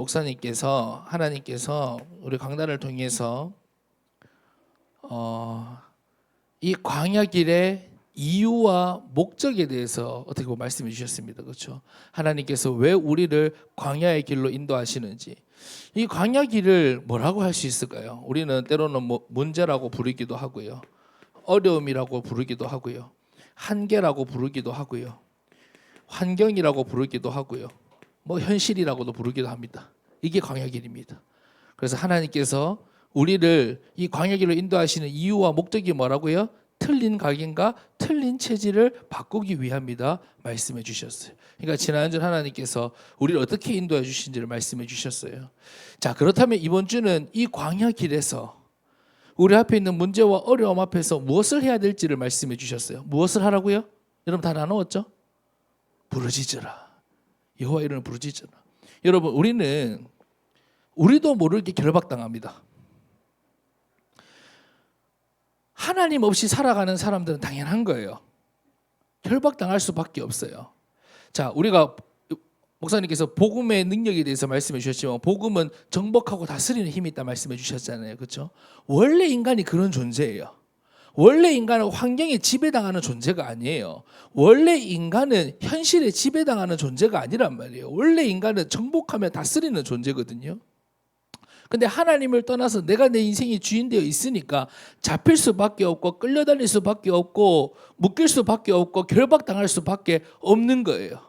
목사님께서 하나님께서 우리 강단을 통해서 이 광야길의 이유와 목적에 대해서 어떻게 보면 말씀해 주셨습니다. 그렇죠? 하나님께서 왜 우리를 광야의 길로 인도하시는지, 이 광야길을 뭐라고 할 수 있을까요? 우리는 때로는 문제라고 부르기도 하고요, 어려움이라고 부르기도 하고요, 한계라고 부르기도 하고요, 환경이라고 부르기도 하고요, 현실이라고도 부르기도 합니다. 이게 광야길입니다. 그래서 하나님께서 우리를 이 광야길로 인도하시는 이유와 목적이 뭐라고요? 틀린 각인과 틀린 체질을 바꾸기 위함이다 말씀해 주셨어요. 그러니까 지난주 하나님께서 우리를 어떻게 인도해 주신지를 말씀해 주셨어요. 자, 그렇다면 이번 주는 이 광야길에서 우리 앞에 있는 문제와 어려움 앞에서 무엇을 해야 될지를 말씀해 주셨어요. 무엇을 하라고요? 여러분 다 나누었죠? 부르짖으라. 여호와 이름을 부르짖으라. 여러분, 우리도 모르게 결박당합니다. 하나님 없이 살아가는 사람들은 당연한 거예요. 결박당할 수밖에 없어요. 자, 우리가 목사님께서 복음의 능력에 대해서 말씀해 주셨지만, 복음은 정복하고 다스리는 힘이 있다 말씀해 주셨잖아요. 그렇죠? 원래 인간이 그런 존재예요. 원래 인간은 환경에 지배당하는 존재가 아니에요. 원래 인간은 현실에 지배당하는 존재가 아니란 말이에요. 원래 인간은 정복하며 다스리는 존재거든요. 근데 하나님을 떠나서 내가 내 인생이 주인되어 있으니까 잡힐 수밖에 없고, 끌려다닐 수밖에 없고, 묶일 수밖에 없고, 결박당할 수밖에 없는 거예요.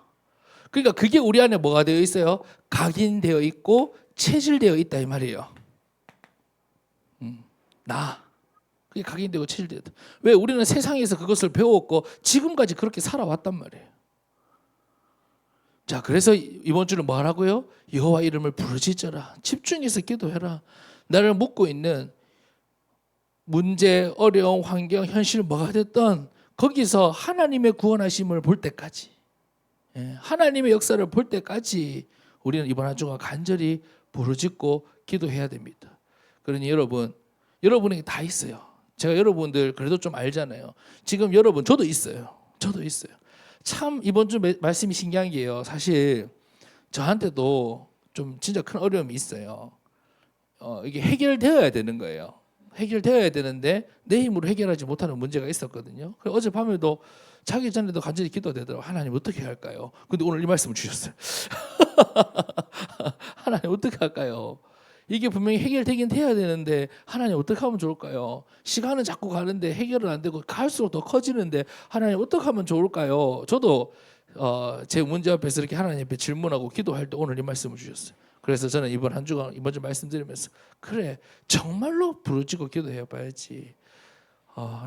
그러니까 그게 우리 안에 뭐가 되어 있어요? 각인되어 있고 체질되어 있다 이 말이에요. 그게 각인되고 체질되었다. 왜? 우리는 세상에서 그것을 배웠고 지금까지 그렇게 살아왔단 말이에요. 자, 그래서 이번 주는 뭐 하라고요? 여호와 이름을 부르짖어라. 집중해서 기도해라. 나를 묶고 있는 문제, 어려움, 환경, 현실 뭐가 됐든 거기서 하나님의 구원하심을 볼 때까지, 하나님의 역사를 볼 때까지 우리는 이번 한 주간 간절히 부르짖고 기도해야 됩니다. 그러니 여러분에게 다 있어요. 제가 여러분들 그래도 좀 알잖아요. 지금 여러분, 저도 있어요. 참 이번 주 말씀이 신기한 게요. 사실 저한테도 좀 진짜 큰 어려움이 있어요. 이게 해결되어야 되는 거예요. 해결되어야 되는데 내 힘으로 해결하지 못하는 문제가 있었거든요. 그래서 어젯밤에도 자기 전에도 간절히 기도되더라고요. 하나님 어떻게 할까요? 근데 오늘 이 말씀을 주셨어요. 하나님 어떻게 할까요? 이게 분명히 해결되긴 돼야 되는데 하나님 어떻게 하면 좋을까요? 시간은 자꾸 가는데 해결은 안 되고 갈수록 더 커지는데 하나님 어떻게 하면 좋을까요? 저도 제 문제 앞에서 이렇게 하나님 앞에 질문하고 기도할 때 오늘 이 말씀을 주셨어요. 그래서 저는 이번 주 말씀드리면서 그래, 정말로 부르짖고 기도해 봐야지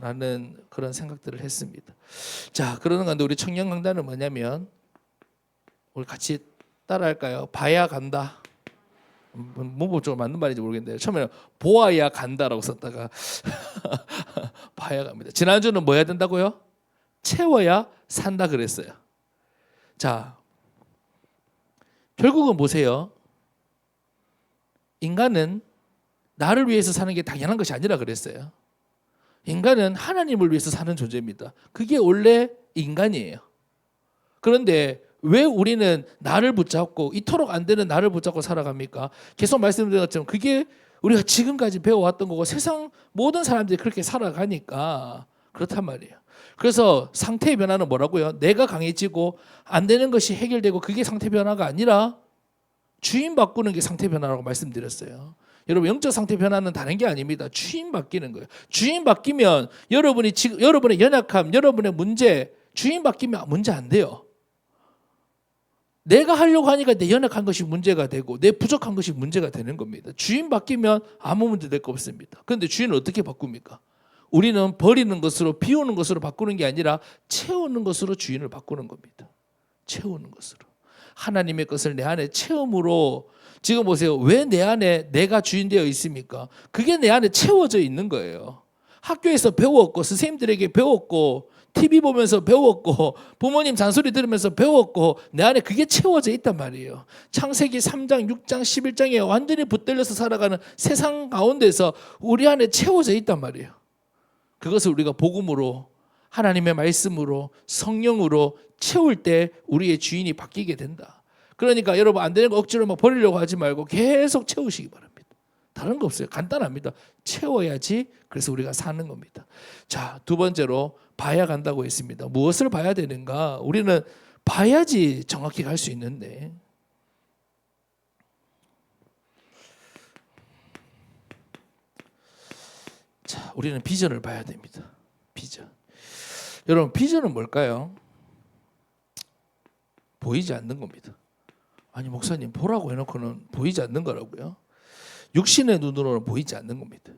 라는 그런 생각들을 했습니다. 자, 그러는 건데 우리 청년 강단은 뭐냐면, 우리 같이 따라할까요? 봐야 간다. 좀 맞는 말인지 모르겠는데 처음에는 보아야 간다라고 썼다가 봐야 갑니다. 지난주는 뭐 해야 된다고요? 채워야 산다 그랬어요. 자, 결국은 보세요. 인간은 나를 위해서 사는 게 당연한 것이 아니라 그랬어요. 인간은 하나님을 위해서 사는 존재입니다. 그게 원래 인간이에요. 그런데 왜 우리는 나를 붙잡고, 이토록 안 되는 나를 붙잡고 살아갑니까? 계속 말씀드린 것처럼 그게 우리가 지금까지 배워왔던 거고 세상 모든 사람들이 그렇게 살아가니까 그렇단 말이에요. 그래서 상태의 변화는 뭐라고요? 내가 강해지고 안 되는 것이 해결되고, 그게 상태 변화가 아니라 주인 바꾸는 게 상태 변화라고 말씀드렸어요. 여러분, 영적 상태 변화는 다른 게 아닙니다. 주인 바뀌는 거예요. 주인 바뀌면 여러분의 연약함, 여러분의 문제, 주인 바뀌면 문제 안 돼요. 내가 하려고 하니까 내 연약한 것이 문제가 되고 내 부족한 것이 문제가 되는 겁니다. 주인 바뀌면 아무 문제 될 거 없습니다. 그런데 주인을 어떻게 바꿉니까? 우리는 버리는 것으로, 비우는 것으로 바꾸는 게 아니라 채우는 것으로 주인을 바꾸는 겁니다. 채우는 것으로. 하나님의 것을 내 안에 체험으로. 지금 보세요. 왜 내 안에 내가 주인 되어 있습니까? 그게 내 안에 채워져 있는 거예요. 학교에서 배웠고, 선생님들에게 배웠고, TV 보면서 배웠고, 부모님 잔소리 들으면서 배웠고, 내 안에 그게 채워져 있단 말이에요. 창세기 3장, 6장, 11장에 완전히 붙들려서 살아가는 세상 가운데서 우리 안에 채워져 있단 말이에요. 그것을 우리가 복음으로, 하나님의 말씀으로, 성령으로 채울 때 우리의 주인이 바뀌게 된다. 그러니까 여러분 안 되는 거 억지로 막 버리려고 하지 말고 계속 채우시기 바랍니다. 다른 거 없어요. 간단합니다. 채워야지 그래서 우리가 사는 겁니다. 자, 두 번째로 봐야 간다고 했습니다. 무엇을 봐야 되는가? 우리는 봐야지 정확히 갈 수 있는데, 자, 우리는 비전을 봐야 됩니다. 비전. 여러분, 비전은 뭘까요? 보이지 않는 겁니다. 아니 목사님 보라고 해놓고는 보이지 않는 거라고요? 육신의 눈으로는 보이지 않는 겁니다.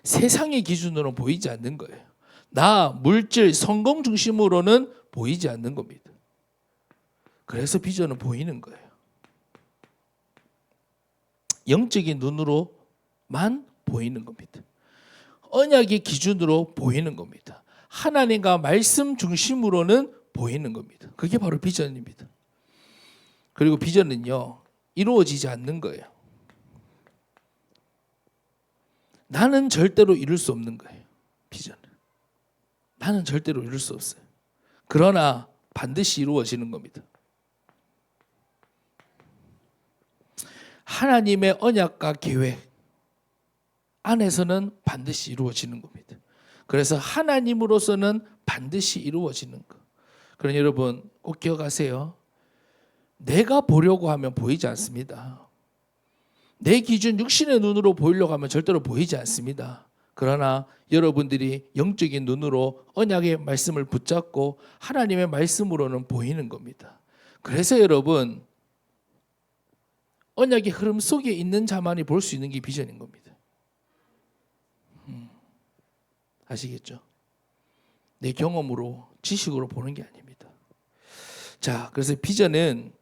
세상의 기준으로는 보이지 않는 거예요. 나, 물질, 성공 중심으로는 보이지 않는 겁니다. 그래서 비전은 보이는 거예요. 영적인 눈으로만 보이는 겁니다. 언약의 기준으로 보이는 겁니다. 하나님과 말씀 중심으로는 보이는 겁니다. 그게 바로 비전입니다. 그리고 비전은요, 이루어지지 않는 거예요. 나는 절대로 이룰 수 없는 거예요. 비전은. 나는 절대로 이룰 수 없어요. 그러나 반드시 이루어지는 겁니다. 하나님의 언약과 계획 안에서는 반드시 이루어지는 겁니다. 그래서 하나님으로서는 반드시 이루어지는 것. 그러니 여러분 꼭 기억하세요. 내가 보려고 하면 보이지 않습니다. 내 기준 육신의 눈으로 보이려고 하면 절대로 보이지 않습니다. 그러나 여러분들이 영적인 눈으로 언약의 말씀을 붙잡고 하나님의 말씀으로는 보이는 겁니다. 그래서 여러분 언약의 흐름 속에 있는 자만이 볼 수 있는 게 비전인 겁니다. 아시겠죠? 내 경험으로 지식으로 보는 게 아닙니다. 자, 그래서 비전은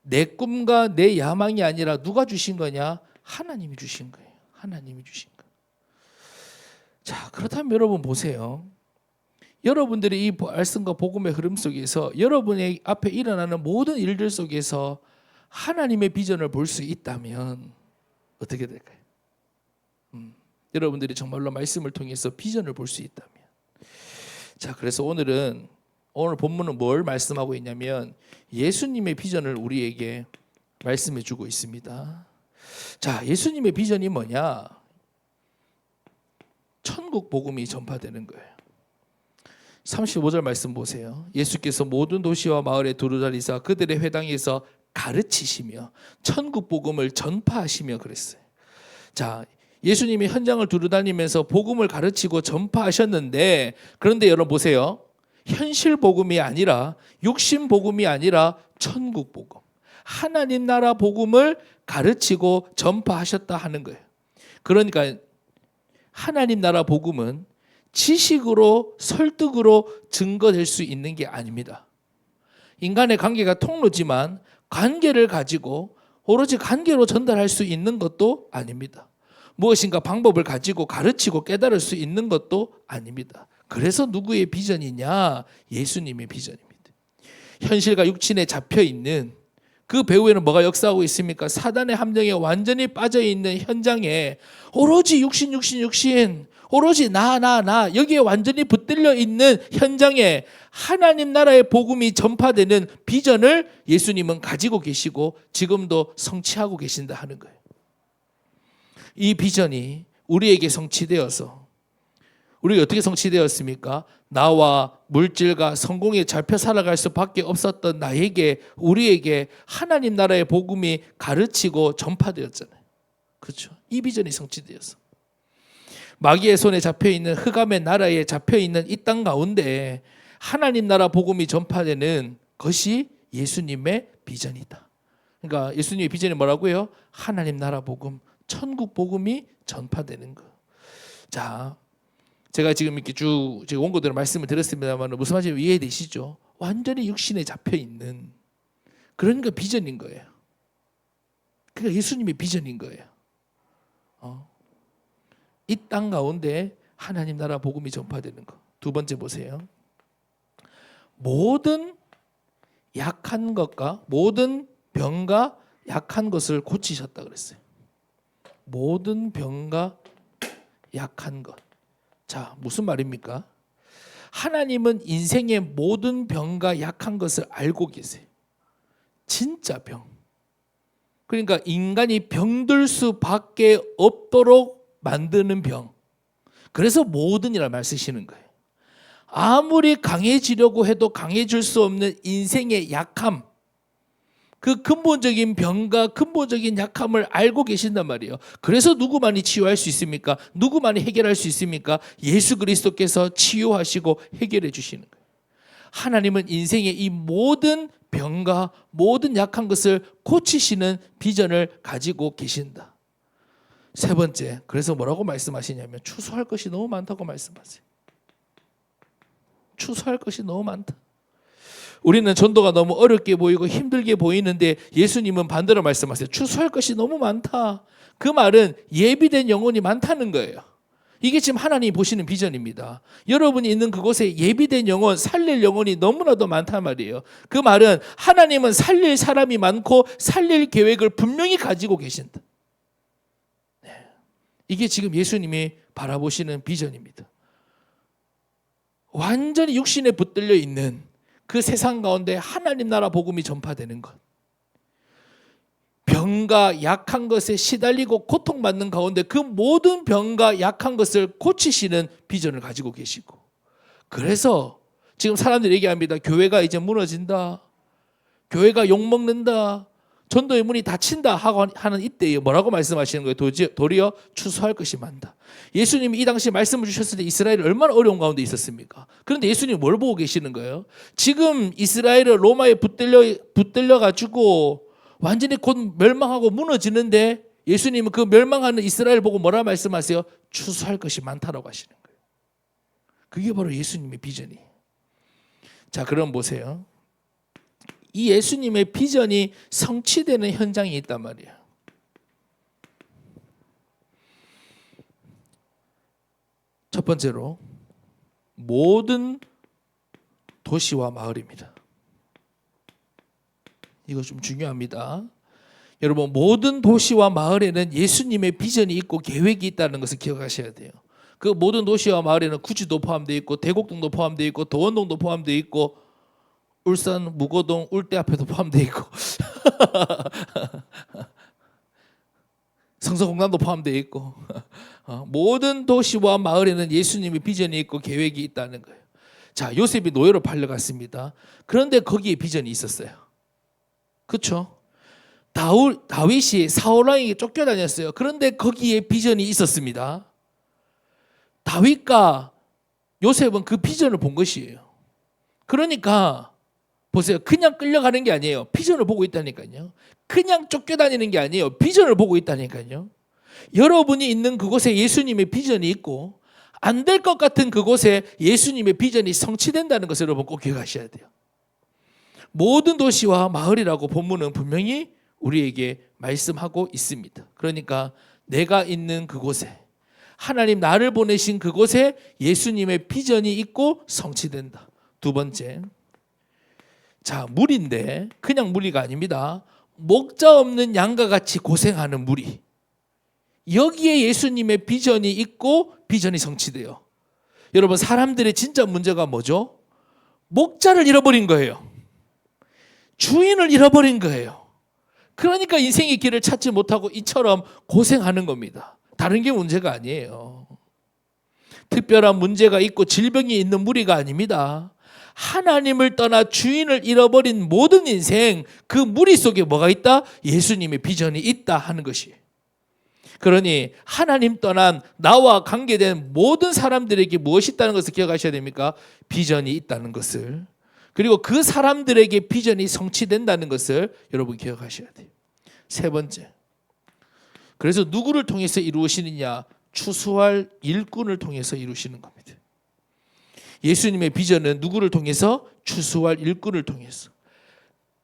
내 꿈과 내 야망이 아니라 누가 주신 거냐? 하나님이 주신 거예요. 하나님이 주신 거. 자, 그렇다면 여러분 보세요. 여러분들이 이 말씀과 복음의 흐름 속에서 여러분의 앞에 일어나는 모든 일들 속에서 하나님의 비전을 볼 수 있다면 어떻게 될까요? 여러분들이 정말로 말씀을 통해서 비전을 볼 수 있다면. 자, 그래서 오늘 본문은 뭘 말씀하고 있냐면 예수님의 비전을 우리에게 말씀해 주고 있습니다. 자, 예수님의 비전이 뭐냐? 천국 복음이 전파되는 거예요. 35절 말씀 보세요. 예수께서 모든 도시와 마을에 두루다니사 그들의 회당에서 가르치시며 천국 복음을 전파하시며 그랬어요. 자, 예수님이 현장을 두루다니면서 복음을 가르치고 전파하셨는데, 그런데 여러분 보세요. 현실 복음이 아니라 육신 복음이 아니라 천국 복음, 하나님 나라 복음을 가르치고 전파하셨다 하는 거예요. 그러니까 하나님 나라 복음은 지식으로 설득으로 증거될 수 있는 게 아닙니다. 인간의 관계가 통로지만 관계를 가지고 오로지 관계로 전달할 수 있는 것도 아닙니다. 무엇인가 방법을 가지고 가르치고 깨달을 수 있는 것도 아닙니다. 그래서 누구의 비전이냐? 예수님의 비전입니다. 현실과 육신에 잡혀있는 그 배후에는 뭐가 역사하고 있습니까? 사단의 함정에 완전히 빠져있는 현장에 오로지 육신 오로지 나 여기에 완전히 붙들려 있는 현장에 하나님 나라의 복음이 전파되는 비전을 예수님은 가지고 계시고 지금도 성취하고 계신다 하는 거예요. 이 비전이 우리에게 성취되어서 우리가 어떻게 성취되었습니까? 나와 물질과 성공에 잡혀 살아갈 수밖에 없었던 나에게 우리에게 하나님 나라의 복음이 가르치고 전파되었잖아요. 그렇죠? 이 비전이 성취되었어. 마귀의 손에 잡혀있는 흑암의 나라에 잡혀있는 이 땅 가운데 하나님 나라 복음이 전파되는 것이 예수님의 비전이다. 그러니까 예수님의 비전이 뭐라고요? 하나님 나라 복음, 천국 복음이 전파되는 거. 자, 제가 지금 이렇게 쭉 원고대로 말씀을 드렸습니다만 무슨 말인지 이해되시죠? 완전히 육신에 잡혀 있는 그러니까 비전인 거예요. 그러니까 예수님의 비전인 거예요. 이 땅 가운데 하나님 나라 복음이 전파되는 거. 두 번째 보세요. 모든 약한 것과 모든 병과 약한 것을 고치셨다 그랬어요. 모든 병과 약한 것. 자, 무슨 말입니까? 하나님은 인생의 모든 병과 약한 것을 알고 계세요. 진짜 병. 그러니까 인간이 병들 수밖에 없도록 만드는 병. 그래서 모든이라는 말 쓰시는 거예요. 아무리 강해지려고 해도 강해질 수 없는 인생의 약함, 그 근본적인 병과 근본적인 약함을 알고 계신단 말이에요. 그래서 누구만이 치유할 수 있습니까? 누구만이 해결할 수 있습니까? 예수 그리스도께서 치유하시고 해결해 주시는 거예요. 하나님은 인생의 이 모든 병과 모든 약한 것을 고치시는 비전을 가지고 계신다. 세 번째, 그래서 뭐라고 말씀하시냐면 추수할 것이 너무 많다고 말씀하세요. 추수할 것이 너무 많다. 우리는 전도가 너무 어렵게 보이고 힘들게 보이는데 예수님은 반대로 말씀하세요. 추수할 것이 너무 많다. 그 말은 예비된 영혼이 많다는 거예요. 이게 지금 하나님이 보시는 비전입니다. 여러분이 있는 그곳에 예비된 영혼, 살릴 영혼이 너무나도 많단 말이에요. 그 말은 하나님은 살릴 사람이 많고 살릴 계획을 분명히 가지고 계신다. 이게 지금 예수님이 바라보시는 비전입니다. 완전히 육신에 붙들려 있는 그 세상 가운데 하나님 나라 복음이 전파되는 것. 병과 약한 것에 시달리고 고통받는 가운데 그 모든 병과 약한 것을 고치시는 비전을 가지고 계시고, 그래서 지금 사람들이 얘기합니다. 교회가 이제 무너진다. 교회가 욕먹는다. 전도의 문이 닫힌다 하고 하는 이때에 뭐라고 말씀하시는 거예요? 도리어 추수할 것이 많다. 예수님이 이 당시 말씀을 주셨을 때 이스라엘이 얼마나 어려운 가운데 있었습니까? 그런데 예수님이 뭘 보고 계시는 거예요? 지금 이스라엘을 로마에 붙들려 가지고 완전히 곧 멸망하고 무너지는데 예수님은 그 멸망하는 이스라엘 보고 뭐라 말씀하세요? 추수할 것이 많다라고 하시는 거예요. 그게 바로 예수님의 비전이에요. 자, 그럼 보세요. 이 예수님의 비전이 성취되는 현장이 있단 말이에요. 첫 번째로 모든 도시와 마을입니다. 이거 좀 중요합니다. 여러분, 모든 도시와 마을에는 예수님의 비전이 있고 계획이 있다는 것을 기억하셔야 돼요. 그 모든 도시와 마을에는 구치도 포함되어 있고 대곡동도 포함되어 있고 도원동도 포함되어 있고 울산 무고동 울대 앞에도 포함되어 있고 성서공단도 포함되어 있고 모든 도시와 마을에는 예수님의 비전이 있고 계획이 있다는 거예요. 자, 요셉이 노예로 팔려갔습니다. 그런데 거기에 비전이 있었어요. 그렇죠? 다윗이 사울왕에게 쫓겨다녔어요. 그런데 거기에 비전이 있었습니다. 다윗과 요셉은 그 비전을 본 것이에요. 그러니까 보세요. 그냥 끌려가는 게 아니에요. 비전을 보고 있다니까요. 그냥 쫓겨다니는 게 아니에요. 비전을 보고 있다니까요. 여러분이 있는 그곳에 예수님의 비전이 있고 안 될 것 같은 그곳에 예수님의 비전이 성취된다는 것을 여러분 꼭 기억하셔야 돼요. 모든 도시와 마을이라고 본문은 분명히 우리에게 말씀하고 있습니다. 그러니까 내가 있는 그곳에 하나님 나를 보내신 그곳에 예수님의 비전이 있고 성취된다. 두 번째, 자, 무리인데 그냥 무리가 아닙니다. 목자 없는 양과 같이 고생하는 무리. 여기에 예수님의 비전이 있고 비전이 성취돼요. 여러분, 사람들의 진짜 문제가 뭐죠? 목자를 잃어버린 거예요. 주인을 잃어버린 거예요. 그러니까 인생의 길을 찾지 못하고 이처럼 고생하는 겁니다. 다른 게 문제가 아니에요. 특별한 문제가 있고 질병이 있는 무리가 아닙니다. 하나님을 떠나 주인을 잃어버린 모든 인생, 그 무리 속에 뭐가 있다? 예수님의 비전이 있다 하는 것이에요. 그러니 하나님 떠난 나와 관계된 모든 사람들에게 무엇이 있다는 것을 기억하셔야 됩니까? 비전이 있다는 것을. 그리고 그 사람들에게 비전이 성취된다는 것을 여러분 기억하셔야 돼요. 세 번째, 그래서 누구를 통해서 이루시느냐? 추수할 일꾼을 통해서 이루시는 겁니다. 예수님의 비전은 누구를 통해서? 추수할 일꾼을 통해서.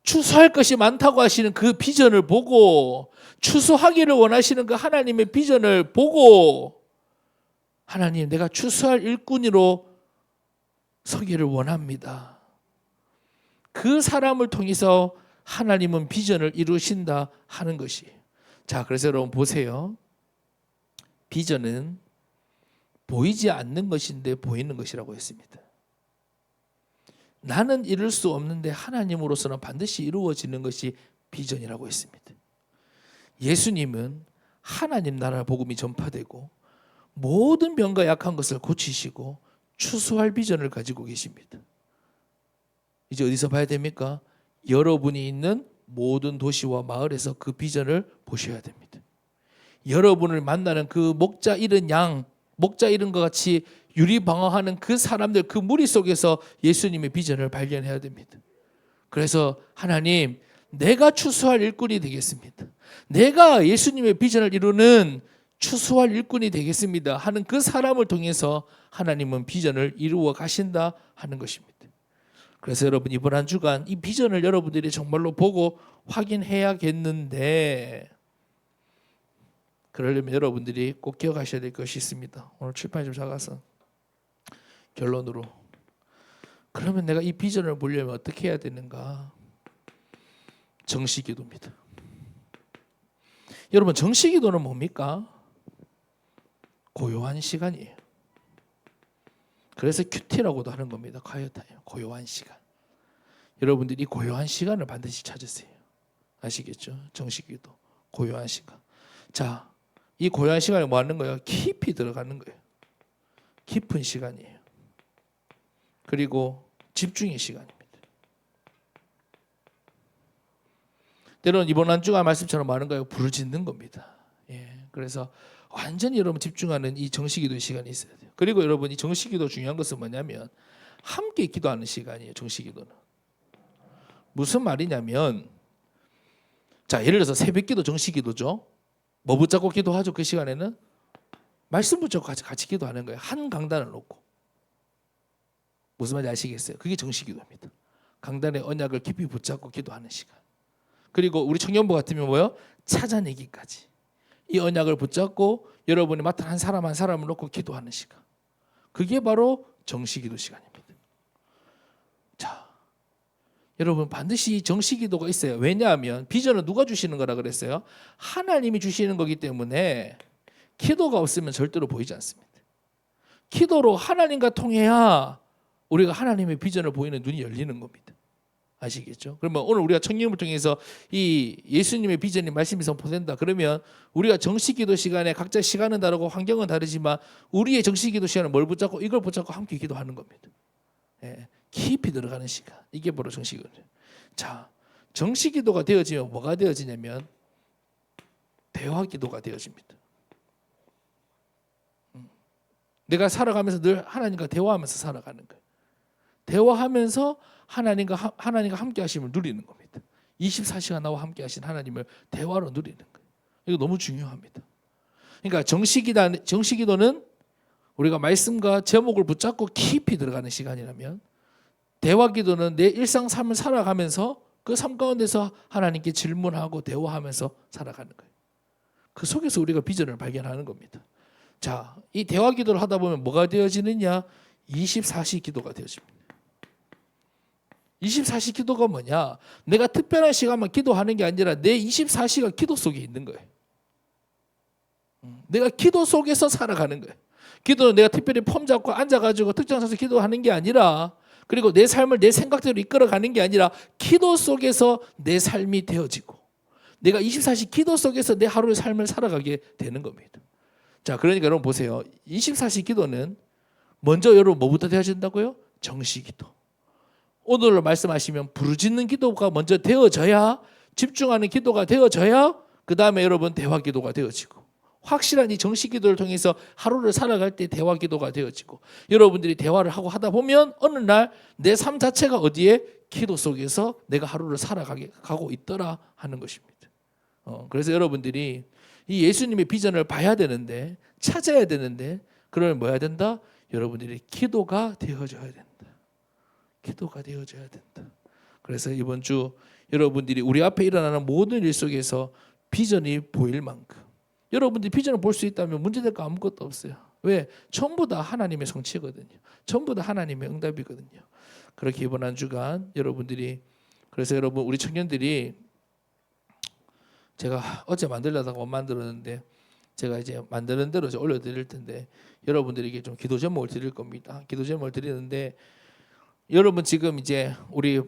추수할 것이 많다고 하시는 그 비전을 보고, 추수하기를 원하시는 그 하나님의 비전을 보고, 하나님, 내가 추수할 일꾼으로 서기를 원합니다. 그 사람을 통해서 하나님은 비전을 이루신다 하는 것이에요. 자, 그래서 여러분 보세요. 비전은 보이지 않는 것인데 보이는 것이라고 했습니다. 나는 이룰 수 없는데 하나님으로서는 반드시 이루어지는 것이 비전이라고 했습니다. 예수님은 하나님 나라 복음이 전파되고 모든 병과 약한 것을 고치시고 추수할 비전을 가지고 계십니다. 이제 어디서 봐야 됩니까? 여러분이 있는 모든 도시와 마을에서 그 비전을 보셔야 됩니다. 여러분을 만나는 그 목자 잃은 양, 목자 잃은 것 같이 유리방황하는 그 사람들, 그 무리 속에서 예수님의 비전을 발견해야 됩니다. 그래서 하나님, 내가 추수할 일꾼이 되겠습니다. 내가 예수님의 비전을 이루는 추수할 일꾼이 되겠습니다 하는 그 사람을 통해서 하나님은 비전을 이루어 가신다 하는 것입니다. 그래서 여러분, 이번 한 주간 이 비전을 여러분들이 정말로 보고 확인해야겠는데, 그러려면 여러분들이 꼭 기억하셔야 될 것이 있습니다. 오늘 칠판이 좀 작아서 결론으로, 그러면 내가 이 비전을 보려면 어떻게 해야 되는가? 정시기도입니다. 여러분, 정시기도는 뭡니까? 고요한 시간이에요. 그래서 큐티라고도 하는 겁니다. 콰이어타임, 고요한 시간. 여러분들이 고요한 시간을 반드시 찾으세요. 아시겠죠? 정시기도, 고요한 시간. 자, 이 고요한 시간에 뭐 하는 거예요? 깊이 들어가는 거예요. 깊은 시간이에요. 그리고 집중의 시간입니다. 때로는 이번 한 주간 말씀처럼 많은 거예요. 부르짖는 겁니다. 그래서 완전히 여러분 집중하는 이 정시기도 시간이 있어야 돼요. 그리고 여러분, 이 정시기도 중요한 것은 뭐냐면 함께 기도하는 시간이에요. 정시기도는 무슨 말이냐면, 자, 예를 들어서 새벽기도 정시기도죠. 뭐 붙잡고 기도하죠? 그 시간에는 말씀 붙잡고 같이 기도하는 거예요. 한 강단을 놓고. 무슨 말인지 아시겠어요? 그게 정시기도입니다. 강단의 언약을 깊이 붙잡고 기도하는 시간. 그리고 우리 청년부 같으면 뭐요? 찾아내기까지. 이 언약을 붙잡고 여러분이 맡은 한 사람 한 사람을 놓고 기도하는 시간. 그게 바로 정시기도 시간입니다. 자, 여러분, 반드시 정시기도가 있어요. 왜냐하면 비전은 누가 주시는 거라 그랬어요? 하나님이 주시는 거기 때문에 기도가 없으면 절대로 보이지 않습니다. 기도로 하나님과 통해야 우리가 하나님의 비전을 보이는 눈이 열리는 겁니다. 아시겠죠? 그러면 오늘 우리가 청년을 통해서 이 예수님의 비전이 말씀이 선포된다. 그러면 우리가 정시기도 시간에 각자 시간은 다르고 환경은 다르지만 우리의 정시기도 시간은 뭘 붙잡고 이걸 붙잡고 함께 기도하는 겁니다. 깊이 들어가는 시간. 이게 바로 정시기도예요. 자, 정시기도가 되어지면 뭐가 되어지냐면 대화기도가 되어집니다. 내가 살아가면서 늘 하나님과 대화하면서 살아가는 거예요. 대화하면서 하나님과 함께 하심을 누리는 겁니다. 24시간 나와 함께 하신 하나님을 대화로 누리는 거예요. 이거 너무 중요합니다. 그러니까 정시기도는 우리가 말씀과 제목을 붙잡고 깊이 들어가는 시간이라면, 대화기도는 내 일상 삶을 살아가면서 그 삶 가운데서 하나님께 질문하고 대화하면서 살아가는 거예요. 그 속에서 우리가 비전을 발견하는 겁니다. 자, 이 대화기도를 하다 보면 뭐가 되어지느냐? 24시 기도가 되어집니다. 24시 기도가 뭐냐? 내가 특별한 시간만 기도하는 게 아니라 내 24시가 기도 속에 있는 거예요. 내가 기도 속에서 살아가는 거예요. 기도는 내가 특별히 폼 잡고 앉아가지고 특정 장소에서 기도하는 게 아니라, 그리고 내 삶을 내 생각대로 이끌어가는 게 아니라 기도 속에서 내 삶이 되어지고 내가 24시 기도 속에서 내 하루의 삶을 살아가게 되는 겁니다. 자, 그러니까 여러분 보세요. 24시 기도는 먼저 여러분 뭐부터 되어진다고요? 정시기도. 오늘 말씀하시면 부르짖는 기도가 먼저 되어져야, 집중하는 기도가 되어져야 그 다음에 여러분 대화기도가 되어지고, 확실한 이 정시기도를 통해서 하루를 살아갈 때 대화기도가 되어지고, 여러분들이 대화를 하고 하다 보면 어느 날 내 삶 자체가 어디에? 기도 속에서 내가 하루를 살아가고 있더라 하는 것입니다. 그래서 여러분들이 이 예수님의 비전을 봐야 되는데, 찾아야 되는데, 그러면 뭐 해야 된다? 여러분들이 기도가 되어져야 된다. 기도가 되어져야 된다. 그래서 이번 주 여러분들이 우리 앞에 일어나는 모든 일 속에서 비전이 보일 만큼, 여러분들이 비전을 볼 수 있다면 문제될 거 아무것도 없어요. 왜? 전부 다 하나님의 성취거든요. 전부 다 하나님의 응답이거든요. 그렇게 이번 한 주간 여러분들이, 그래서 여러분, 우리 청년들이, 제가 어제 만들려다가 못 만들었는데 제가 이제 만드는 대로 이제 올려드릴 텐데, 여러분들에게 좀 기도 제목을 드릴 겁니다. 기도 제목을 드리는데, 여러분 지금 이제 우리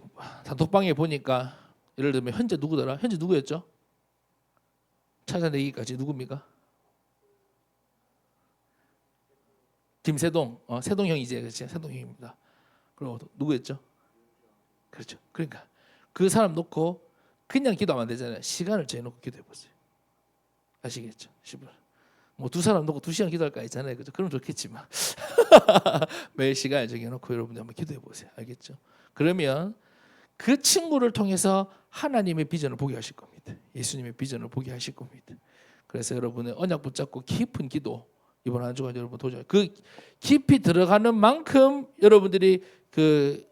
단톡방에 보니까 예를 들면 현재 누구더라? 현재 누구였죠? 찾아내기까지 누굽니까? 김세동, 세동 형이제 그렇지? 세동 형입니다. 그리고 누구였죠? 그렇죠. 그러니까 그 사람 놓고 그냥 기도하면 안 되잖아요. 시간을 정해놓고 기도해 보세요. 아시겠죠? 10분. 뭐 두 사람 놓고 2시간 기도할까 있잖아요. 그죠? 그럼 좋겠지만 매일 시간을 정해놓고 여러분들 한번 기도해 보세요. 알겠죠? 그러면 그 친구를 통해서 하나님의 비전을 보게 하실 겁니다. 예수님의 비전을 보게 하실 겁니다. 그래서 여러분의 언약 붙잡고 깊은 기도 이번 한 주간 여러분 도전 그 깊이 들어가는 만큼 여러분들이 그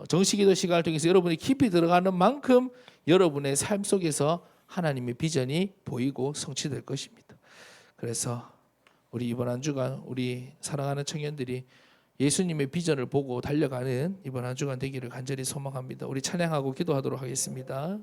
정식기도 시간을 통해서 여러분이 깊이 들어가는 만큼 여러분의 삶 속에서 하나님의 비전이 보이고 성취될 것입니다. 그래서 우리 이번 한 주간 우리 사랑하는 청년들이 예수님의 비전을 보고 달려가는 이번 한 주간 되기를 간절히 소망합니다. 우리 찬양하고 기도하도록 하겠습니다.